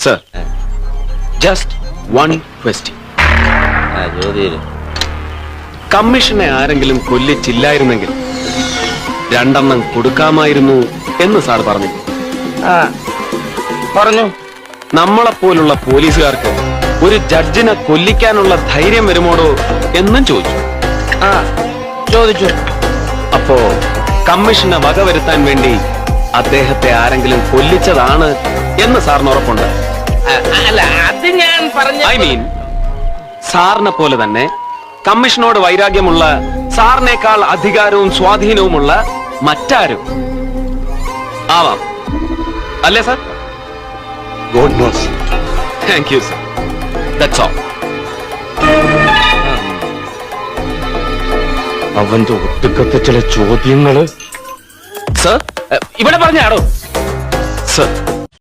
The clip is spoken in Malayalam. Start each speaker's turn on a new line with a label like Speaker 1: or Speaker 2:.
Speaker 1: Sir, just one question. കമ്മീഷനെ ആരെങ്കിലും കൊല്ലിച്ചില്ലായിരുന്നെങ്കിൽ 2 കൊടുക്കാമായിരുന്നു എന്ന് സാർ പറഞ്ഞു.
Speaker 2: പറഞ്ഞു.
Speaker 1: നമ്മളെപ്പോലുള്ള പോലീസുകാർക്ക് ഒരു ജഡ്ജിനെ കൊല്ലിക്കാനുള്ള ധൈര്യം വരുമോടോ എന്നും ചോദിച്ചു.
Speaker 2: ചോദിച്ചു.
Speaker 1: അപ്പോ കമ്മീഷനെ വകവരുത്താൻ വേണ്ടി അദ്ദേഹത്തെ ആരെങ്കിലും കൊല്ലിച്ചതാണ് എന്ന് സാറിന് ഉറപ്പുണ്ട്?
Speaker 2: അല്ല, അത് ഞാൻ പറഞ്ഞ
Speaker 1: ഐ മീൻ, സാറിനെ പോലെ തന്നെ കമ്മീഷനോട് വൈരാഗ്യമുള്ള, സാറിനേക്കാൾ അധികാരവും സ്വാധീനവുമുള്ള മറ്റാരും ആവാം, അല്ലേ sir?
Speaker 3: God nose.
Speaker 1: Thank you sir. That's all.
Speaker 3: അവന്റെ ഒട്ടുക്കത്തെ ചില ചോദ്യങ്ങള്
Speaker 1: സർ,
Speaker 2: ഇവിടെ പറഞ്ഞാടോ.
Speaker 1: സർ,